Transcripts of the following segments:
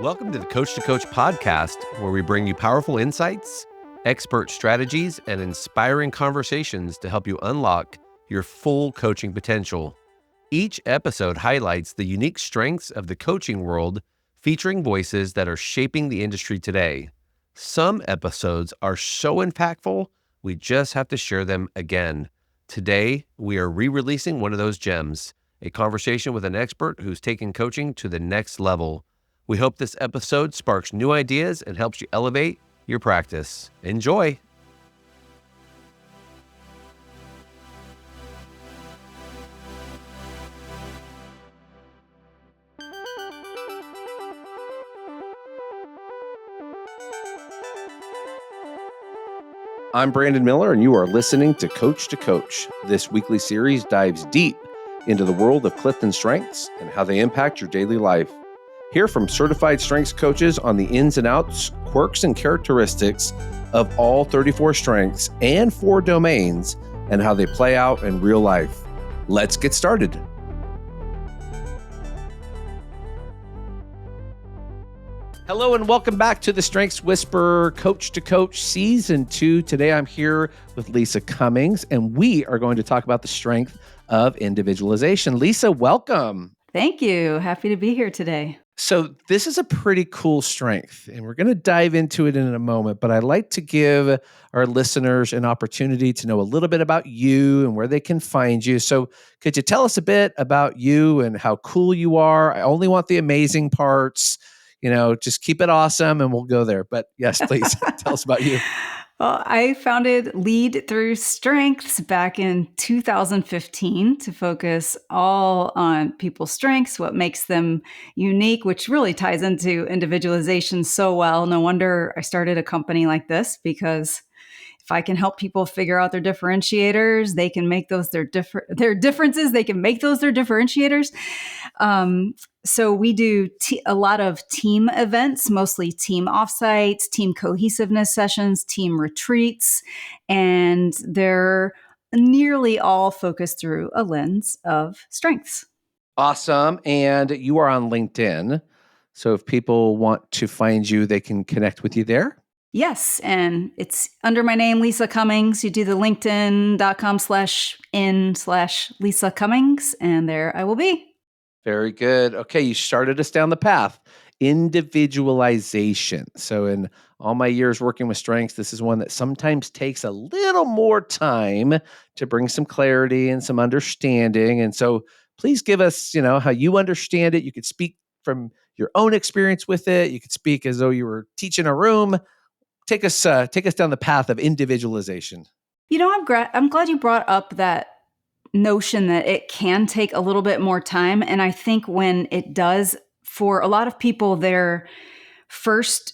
Welcome to the Coach to Coach podcast, where we bring you powerful insights, expert strategies, and inspiring conversations to help you unlock your full coaching potential. Each episode highlights the unique strengths of the coaching world, featuring voices that are shaping the industry today. Some episodes are so impactful, we just have to share them again. Today, we are re-releasing one of those gems, a conversation with an expert who's taken coaching to the next level. We hope this episode sparks new ideas and helps you elevate your practice. Enjoy. I'm Brandon Miller, and you are listening to Coach. This weekly series dives deep into the world of CliftonStrengths and how they impact your daily life. Hear from certified strengths coaches on the ins and outs, quirks, and characteristics of all 34 strengths and 4 domains and how they play out in real life. Let's get started. Hello and welcome back to the Strengths Whisperer Coach to Coach Season 2. Today I'm here with Lisa Cummings, and we are going to talk about the strength of individualization. Lisa, welcome. Thank you. Happy to be here today. So this is a pretty cool strength, and we're going to dive into it in a moment, but I'd like to give our listeners an opportunity to know a little bit about you and where they can find you. So could you tell us a bit about you and how cool you are? I only want the amazing parts. Just keep it awesome and we'll go there. But yes, please tell us about you. Well, I founded Lead Through Strengths back in 2015 to focus all on people's strengths, what makes them unique, which really ties into individualization so well. No wonder I started a company like this, because if I can help people figure out their differentiators, they can make those their differences. They can make those their differentiators. So we do a lot of team events, mostly team offsites, team cohesiveness sessions, team retreats, and they're nearly all focused through a lens of strengths. Awesome. And you are on LinkedIn. So if people want to find you, they can connect with you there. Yes, and it's under my name, Lisa Cummings. You do the linkedin.com/in/Lisa Cummings, and there I will be. Very good. Okay, you started us down the path. Individualization. So in all my years working with strengths, this is one that sometimes takes a little more time to bring some clarity and some understanding. And so please give us, how you understand it. You could speak from your own experience with it. You could speak as though you were teaching a room. Take us down the path of individualization. I'm glad you brought up that notion that it can take a little bit more time. And I think when it does, for a lot of people, their first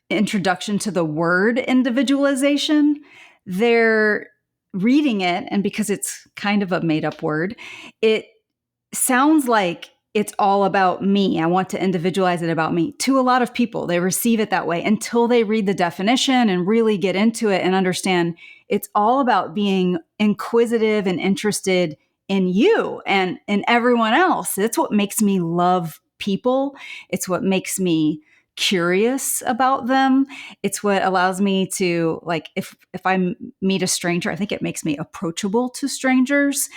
introduction to the word individualization, they're reading it, and because it's kind of a made-up word, it sounds like it's all about me. I want to individualize it about me. To a lot of people, they receive it that way until they read the definition and really get into it and understand it's all about being inquisitive and interested in you and in everyone else. It's what makes me love people. It's what makes me curious about them. It's what allows me to, if I meet a stranger, I think it makes me approachable to strangers,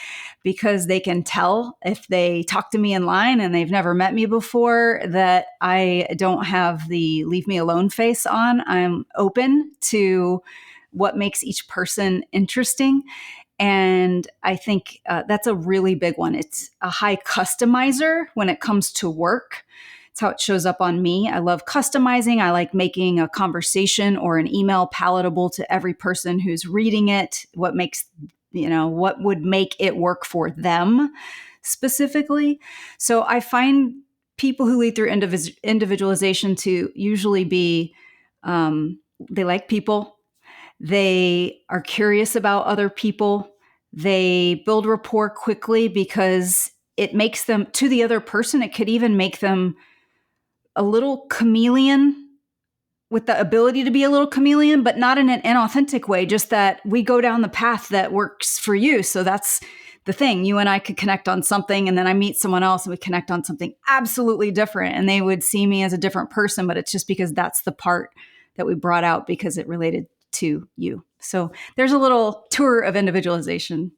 because they can tell if they talk to me in line and they've never met me before that I don't have the leave me alone face on. I'm open to what makes each person interesting. And I think that's a really big one. It's a high customizer when it comes to work. It's how it shows up on me. I love customizing. I like making a conversation or an email palatable to every person who's reading it. What would make it work for them specifically. So I find people who lead through individualization to usually be, they like people. They are curious about other people. They build rapport quickly because it makes them, to the other person, it could even make them a little chameleon, with the ability to be a little chameleon, but not in an inauthentic way, just that we go down the path that works for you. So that's the thing. You and I could connect on something, and then I meet someone else and we connect on something absolutely different. And they would see me as a different person, but it's just because that's the part that we brought out because it related to you. So there's a little tour of individualization.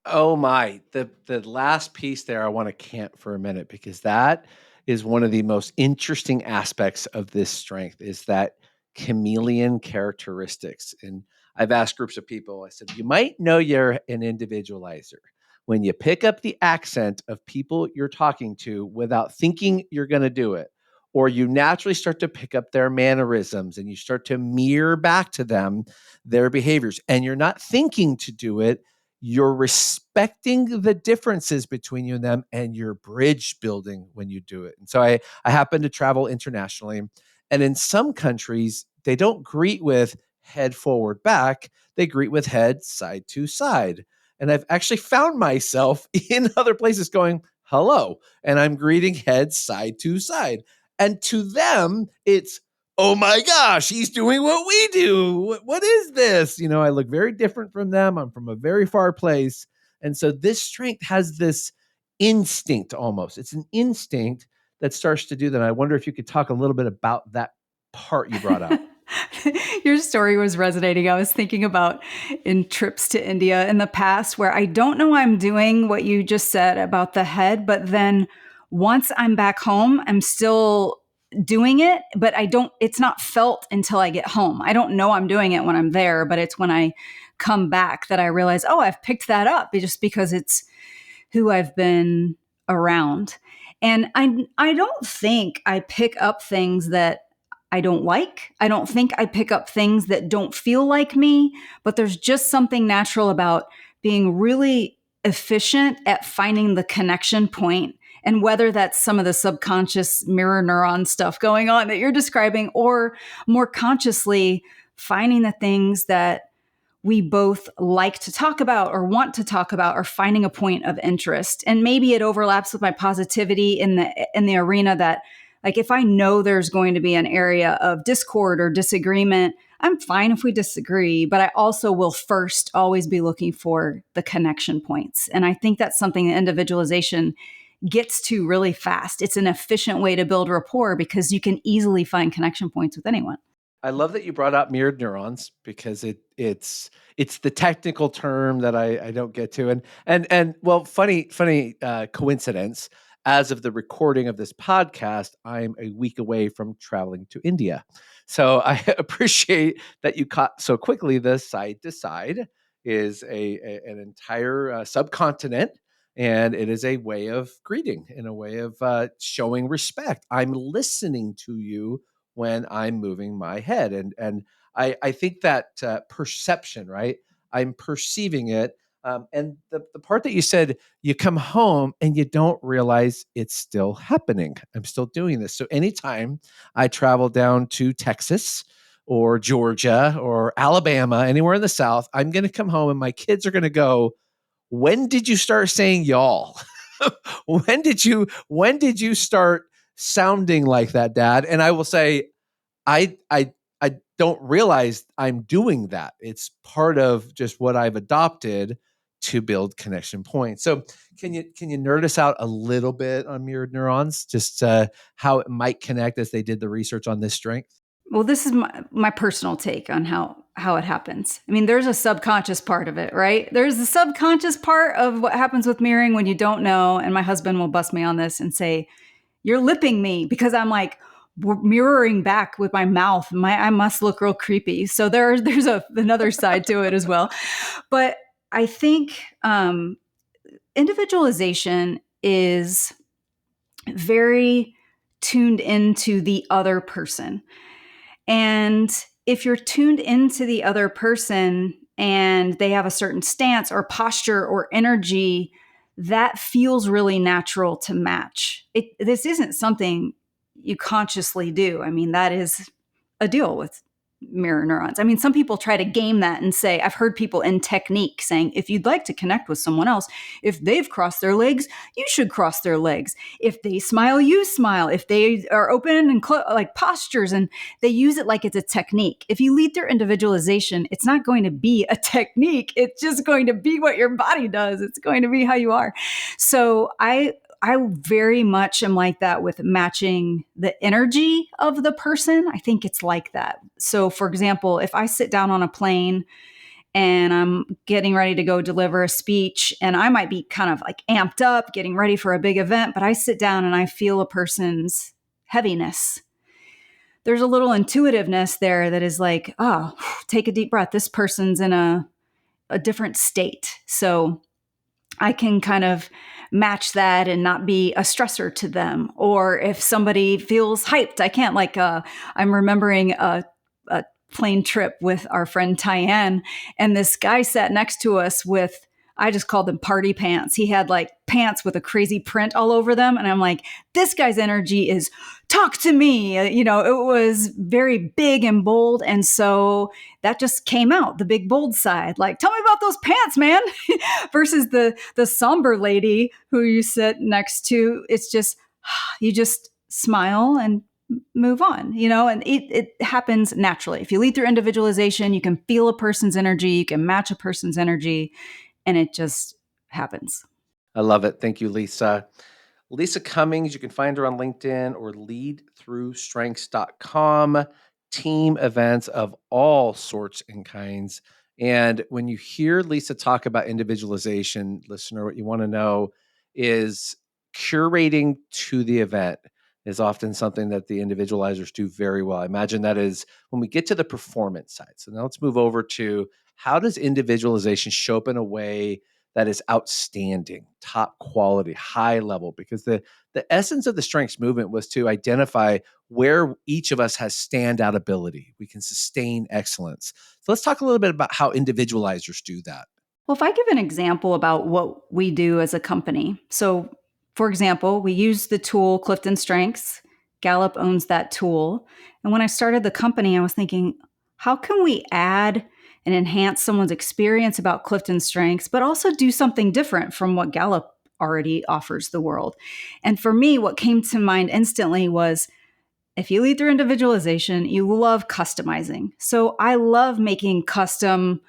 Oh my, the last piece there I want to camp for a minute because that is one of the most interesting aspects of this strength is that chameleon characteristics. And I've asked groups of people, I said, you might know you're an individualizer when you pick up the accent of people you're talking to without thinking you're going to do it, or you naturally start to pick up their mannerisms and you start to mirror back to them their behaviors, and you're not thinking to do it, you're respecting the differences between you and them, and you're bridge building when you do it. And so I happen to travel internationally, and in some countries, they don't greet with head forward back, they greet with head side to side. And I've actually found myself in other places going, hello, and I'm greeting head side to side. And to them, it's, oh my gosh, he's doing what we do. What is this? You know, I look very different from them. I'm from a very far place. And so this strength has this instinct almost. It's an instinct that starts to do that. I wonder if you could talk a little bit about that part you brought up. Your story was resonating. I was thinking about in trips to India in the past where I don't know I'm doing what you just said about the head, but then once I'm back home, I'm still doing it, but it's not felt until I get home. I don't know I'm doing it when I'm there, but it's when I come back that I realize, oh, I've picked that up just because it's who I've been around. And I don't think I pick up things that I don't like. I don't think I pick up things that don't feel like me, but there's just something natural about being really efficient at finding the connection point. And whether that's some of the subconscious mirror neuron stuff going on that you're describing, or more consciously finding the things that we both like to talk about or want to talk about, or finding a point of interest. And maybe it overlaps with my positivity in the arena that, like, if I know there's going to be an area of discord or disagreement, I'm fine if we disagree, but I also will first always be looking for the connection points. And I think that's something that individualization gets to really fast. It's an efficient way to build rapport because you can easily find connection points with anyone. I love that you brought up mirrored neurons because it's the technical term that I don't get to. And well, funny coincidence. As of the recording of this podcast, I'm a week away from traveling to India. So I appreciate that you caught so quickly. The side to side is an entire subcontinent, and it is a way of greeting, in a way of showing respect. I'm listening to you when I'm moving my head. And I think that perception, right? I'm perceiving it. And the part that you said, you come home and you don't realize it's still happening. I'm still doing this. So anytime I travel down to Texas or Georgia or Alabama, anywhere in the South, I'm going to come home and my kids are going to go, when did you start saying y'all? When did you start sounding like that, Dad? And I will say, I don't realize I'm doing that. It's part of just what I've adopted to build connection points. So can you nerd us out a little bit on mirrored neurons, just how it might connect as they did the research on this strength? Well, this is my personal take on how it happens. I mean, there's a subconscious part of it, right? There's the subconscious part of what happens with mirroring when you don't know. And my husband will bust me on this and say, "You're lipping me," because I'm like mirroring back with my mouth. I must look real creepy. So there's another side to it as well. But I think individualization is very tuned into the other person. And if you're tuned into the other person and they have a certain stance or posture or energy, that feels really natural to match. This isn't something you consciously do. I mean, that is a deal with mirror neurons. I mean, some people try to game that and say, I've heard people in technique saying, if you'd like to connect with someone else, if they've crossed their legs, you should cross their legs. If they smile, you smile. If they are open and like postures, and they use it like it's a technique. If you lead through individualization, it's not going to be a technique. It's just going to be what your body does. It's going to be how you are. So I very much am like that with matching the energy of the person. I think it's like that. So, for example, if I sit down on a plane and I'm getting ready to go deliver a speech, and I might be kind of like amped up, getting ready for a big event, but I sit down and I feel a person's heaviness. There's a little intuitiveness there that is like, oh, take a deep breath. This person's in a different state. So I can kind of match that and not be a stressor to them. Or if somebody feels hyped, I can't I'm remembering a plane trip with our friend Tyann, and this guy sat next to us with, I just called them party pants. He had like pants with a crazy print all over them. And I'm like, this guy's energy is talk to me. It was very big and bold. And so that just came out, the big bold side. Like, tell me about those pants, man. Versus the somber lady who you sit next to. It's just, you just smile and move on, and it happens naturally. If you lead through individualization, you can feel a person's energy, you can match a person's energy, and it just happens. I love it. Thank you, Lisa. Lisa Cummings, you can find her on LinkedIn or leadthroughstrengths.com. Team events of all sorts and kinds. And when you hear Lisa talk about individualization, listener, what you want to know is curating to the event is often something that the individualizers do very well. I imagine that is when we get to the performance side. So now let's move over to how does individualization show up in a way that is outstanding, top quality, high level, because the essence of the strengths movement was to identify where each of us has standout ability. We can sustain excellence. So let's talk a little bit about how individualizers do that. Well, if I give an example about what we do as a company. So, for example, we use the tool CliftonStrengths. Gallup owns that tool. And when I started the company, I was thinking, how can we add and enhance someone's experience about CliftonStrengths, but also do something different from what Gallup already offers the world? And for me, what came to mind instantly was, if you lead through individualization, you love customizing. So I love making custom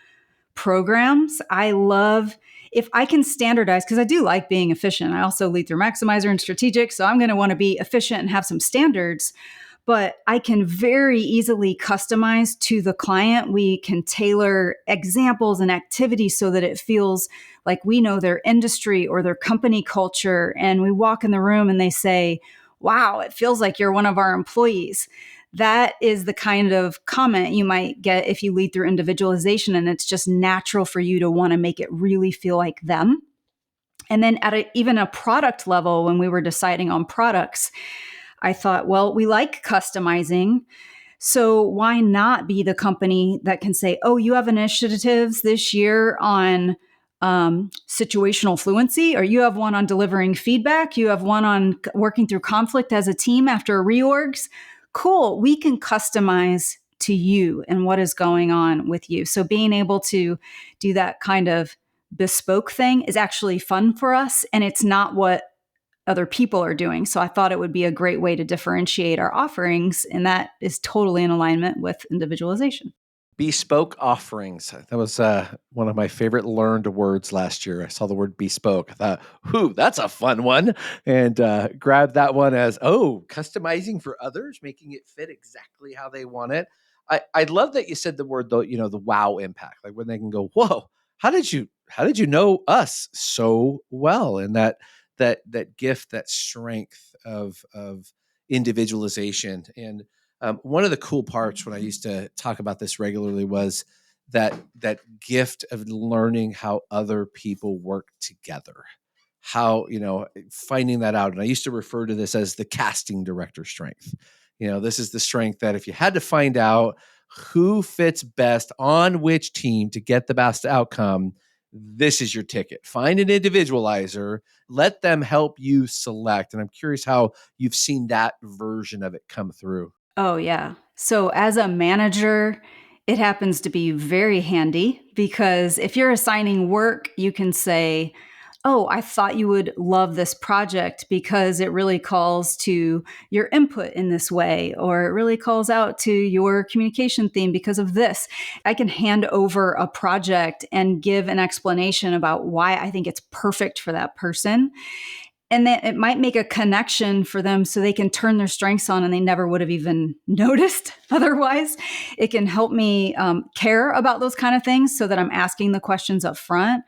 programs. I love if I can standardize, because I do like being efficient. I also lead through maximizer and strategic. So I'm going to want to be efficient and have some standards, but I can very easily customize to the client. We can tailor examples and activities so that it feels like we know their industry or their company culture. And we walk in the room and they say, wow, it feels like you're one of our employees. That is the kind of comment you might get if you lead through individualization, and it's just natural for you to want to make it really feel like them. And then at even a product level, when we were deciding on products, I thought, well, we like customizing. So why not be the company that can say, oh, you have initiatives this year on situational fluency, or you have one on delivering feedback, you have one on working through conflict as a team after reorgs. Cool, we can customize to you and what is going on with you. So being able to do that kind of bespoke thing is actually fun for us, and it's not what other people are doing. So I thought it would be a great way to differentiate our offerings, and that is totally in alignment with individualization. Bespoke offerings. That was one of my favorite learned words last year. I saw the word bespoke. I thought, "Ooh, that's a fun one," and grabbed that one as, oh, customizing for others, making it fit exactly how they want it. I love that you said the word, though, the wow impact, like when they can go, whoa, how did you know us so well? And that gift, that strength of individualization. And one of the cool parts when I used to talk about this regularly was that gift of learning how other people work together, how finding that out. And I used to refer to this as the casting director strength. This is the strength that if you had to find out who fits best on which team to get the best outcome, this is your ticket. Find an individualizer, let them help you select. And I'm curious how you've seen that version of it come through. Oh, yeah. So, as a manager, it happens to be very handy because if you're assigning work, you can say, "Oh, I thought you would love this project because it really calls to your input in this way, or it really calls out to your communication theme because of this." I can hand over a project and give an explanation about why I think it's perfect for that person, and then it might make a connection for them so they can turn their strengths on and they never would have even noticed otherwise. It can help me care about those kind of things so that I'm asking the questions up front.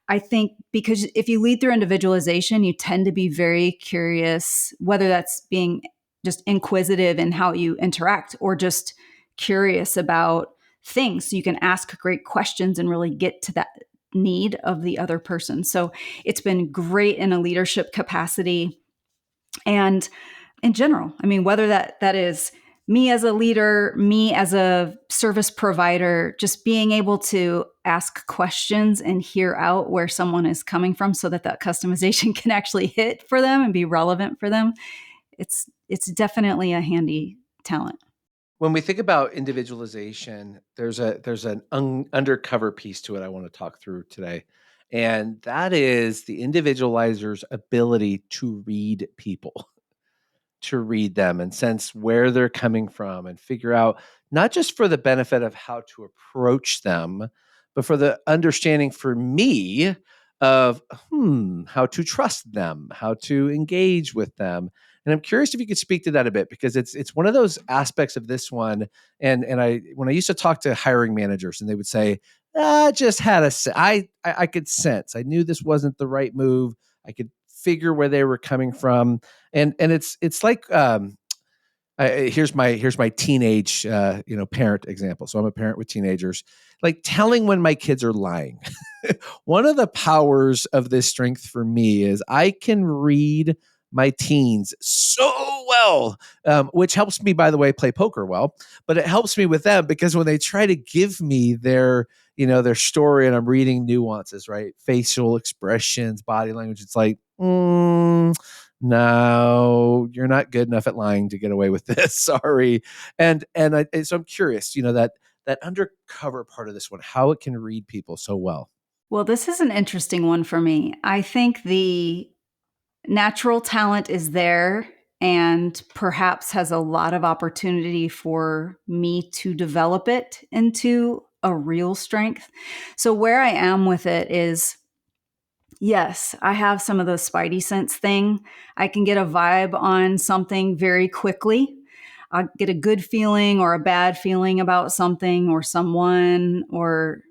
I think because if you lead through individualization, you tend to be very curious, whether that's being just inquisitive in how you interact or just curious about things. So you can ask great questions and really get to that need of the other person. So it's been great in a leadership capacity and in general. I mean, whether that is me as a leader, me as a service provider, just being able to ask questions and hear out where someone is coming from so that that customization can actually hit for them and be relevant for them. It's definitely a handy talent. When we think about individualization, there's an undercover piece to it I want to talk through today. And that is the individualizer's ability to read people, to read them and sense where they're coming from and figure out not just for the benefit of how to approach them, but for the understanding for me of how to trust them, how to engage with them. And I'm curious if you could speak to that a bit because it's one of those aspects of this one. And I when I used to talk to hiring managers and they would say, I just had I could sense. I knew this wasn't the right move. I could figure where they were coming from, and it's like here's my teenage parent example. So I'm a parent with teenagers, like telling when my kids are lying. One of the powers of this strength for me is I can read my teens so well, which helps me, by the way, play poker well. But it helps me with them because when they try to give me their story, and I'm reading nuances, right? Facial expressions, body language. It's like, no, you're not good enough at lying to get away with this. Sorry. So I'm curious, that undercover part of this one, how it can read people so well. Well, this is an interesting one for me. I think the natural talent is there and perhaps has a lot of opportunity for me to develop it into a real strength. So, where I am with it is yes, I have some of the spidey sense thing. I can get a vibe on something very quickly. I get a good feeling or a bad feeling about something or someone, or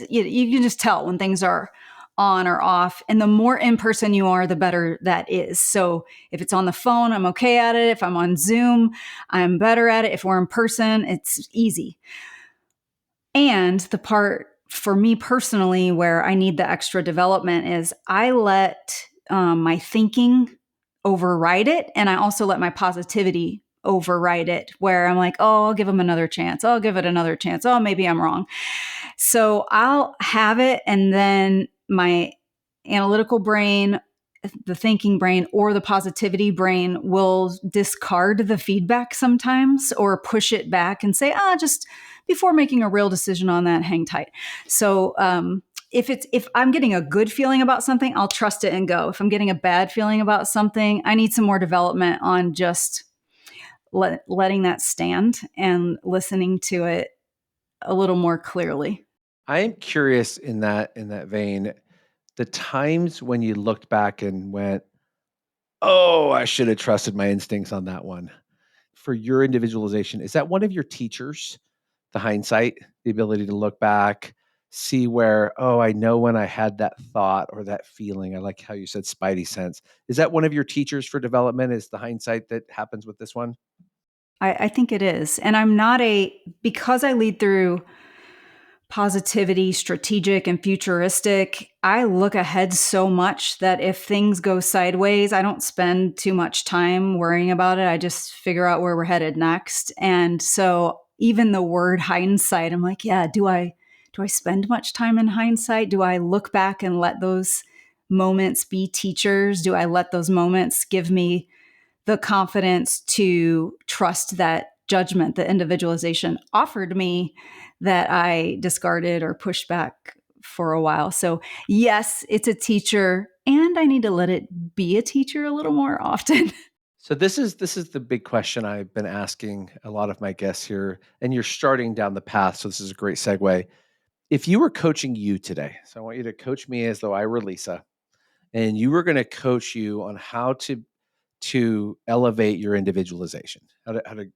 you can just tell when things are on or off. And the more in person you are, the better that is. So if it's on the phone, I'm okay at it. If I'm on Zoom, I'm better at it. If we're in person, it's easy. And the part for me personally where I need the extra development is I let my thinking override it. And I also let my positivity override it, where I'm like, oh, I'll give them another chance. I'll give it another chance. Oh, maybe I'm wrong. So I'll have it. And then my analytical brain, the thinking brain, or the positivity brain will discard the feedback sometimes or push it back and say, just before making a real decision on that, hang tight. So, if I'm getting a good feeling about something, I'll trust it and go. If I'm getting a bad feeling about something, I need some more development on just letting that stand and listening to it a little more clearly. I am curious in that vein, the times when you looked back and went, "Oh, I should have trusted my instincts on that one." For your individualization, is that one of your teachers? The hindsight, the ability to look back, see where, "Oh, I know when I had that thought or that feeling." I like how you said spidey sense. Is that one of your teachers for development, is the hindsight that happens with this one? I think it is. And because I lead through positivity, strategic, and futuristic, I look ahead so much that if things go sideways, I don't spend too much time worrying about it. I just figure out where we're headed next. And so even the word hindsight, I'm like, yeah, do I spend much time in hindsight? Do I look back and let those moments be teachers? Do I let those moments give me the confidence to trust that judgment that individualization offered me that I discarded or pushed back for a while. So yes, it's a teacher, and I need to let it be a teacher a little more often. So this is the big question I've been asking a lot of my guests here, and you're starting down the path. So this is a great segue. If you were coaching you today, so I want you to coach me as though I were Lisa, and you were going to coach you on how to elevate your individualization, how to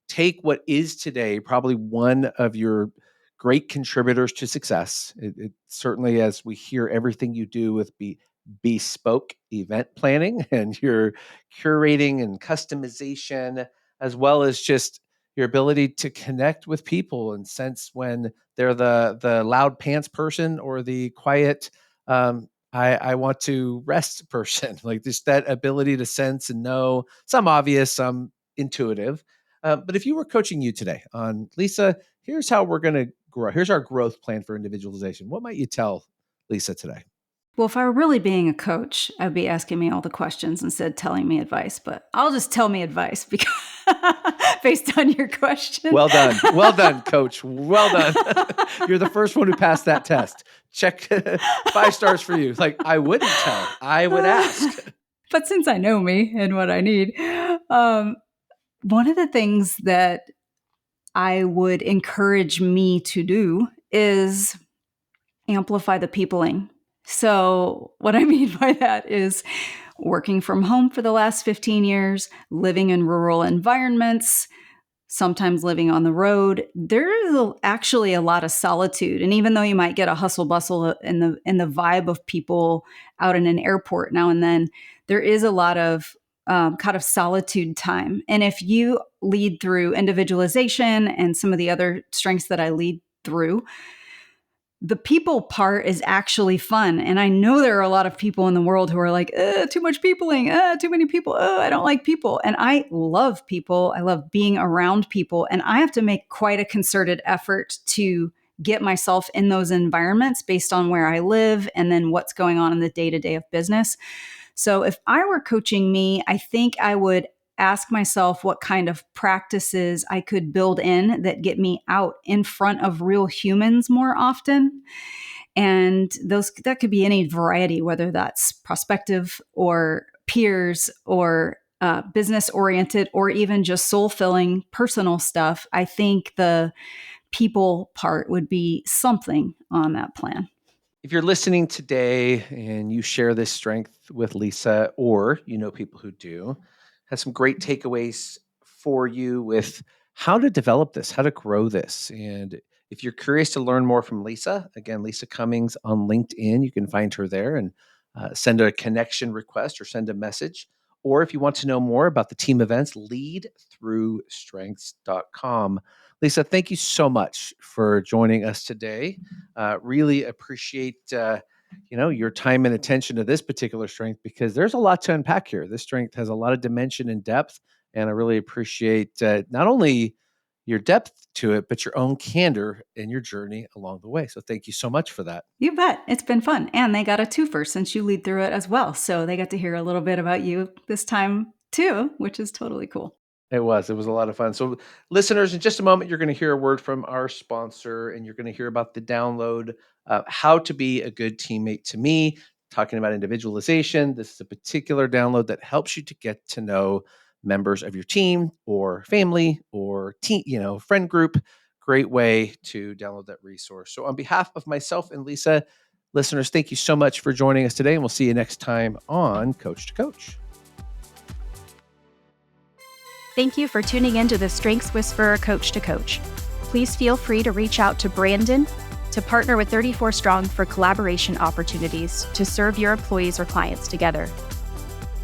take what is today probably one of your great contributors to success. It certainly, as we hear everything you do with bespoke event planning and your curating and customization, as well as just your ability to connect with people and sense when they're the loud pants person or the quiet I want to rest person, like just that ability to sense and know, some obvious, some intuitive. But if you were coaching you today on Lisa, here's how we're going to grow. Here's our growth plan for individualization. What might you tell Lisa today? Well, if I were really being a coach, I'd be asking me all the questions instead of telling me advice, but I'll just tell me advice because based on your question. Well done. Well done, coach. Well done. You're the first one who passed that test. Check 5 stars for you. Like, I wouldn't tell. I would ask. But since I know me and what I need, one of the things that I would encourage me to do is amplify the peopling. So, what I mean by that is working from home for the last 15 years, living in rural environments, sometimes living on the road. There is actually a lot of solitude. And even though you might get a hustle bustle in the vibe of people out in an airport now and then, there is a lot of kind of solitude time. And if you lead through individualization and some of the other strengths that I lead through, the people part is actually fun. And I know there are a lot of people in the world who are like, too much peopling, too many people, I don't like people. And I love people. I love being around people. And I have to make quite a concerted effort to get myself in those environments based on where I live and then what's going on in the day-to-day of business. So if I were coaching me, I think I would ask myself what kind of practices I could build in that get me out in front of real humans more often. And that could be any variety, whether that's prospective or peers or business oriented or even just soul filling personal stuff. I think the people part would be something on that plan. If you're listening today and you share this strength with Lisa, or you know people who do, has some great takeaways for you with how to develop this, how to grow this. And if you're curious to learn more from Lisa, again, Lisa Cummings on LinkedIn, you can find her there and send a connection request or send a message. Or if you want to know more about the team events, leadthroughstrengths.com. Lisa, thank you so much for joining us today. Really appreciate your time and attention to this particular strength because there's a lot to unpack here. This strength has a lot of dimension and depth, and I really appreciate not only your depth to it, but your own candor in your journey along the way. So thank you so much for that. You bet. It's been fun. And they got a twofer since you lead through it as well. So they got to hear a little bit about you this time too, which is totally cool. It was a lot of fun. So listeners, in just a moment, you're going to hear a word from our sponsor and you're going to hear about the download, How to Be a Good Teammate to Me, talking about individualization. This is a particular download that helps you to get to know members of your team or family or friend group. Great way to download that resource. So on behalf of myself and Lisa, listeners, thank you so much for joining us today. And we'll see you next time on Coach to Coach. Thank you for tuning in to the Strengths Whisperer Coach to Coach. Please feel free to reach out to Brandon to partner with 34 Strong for collaboration opportunities to serve your employees or clients together.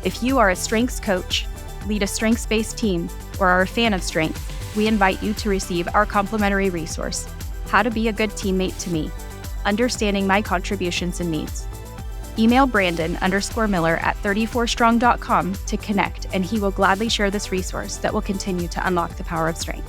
If you are a strengths coach, lead a strengths-based team, or are a fan of strength, we invite you to receive our complimentary resource, How to Be a Good Teammate to Me, Understanding My Contributions and Needs. Email Brandon_Miller at 34strong.com to connect, and he will gladly share this resource that will continue to unlock the power of strength.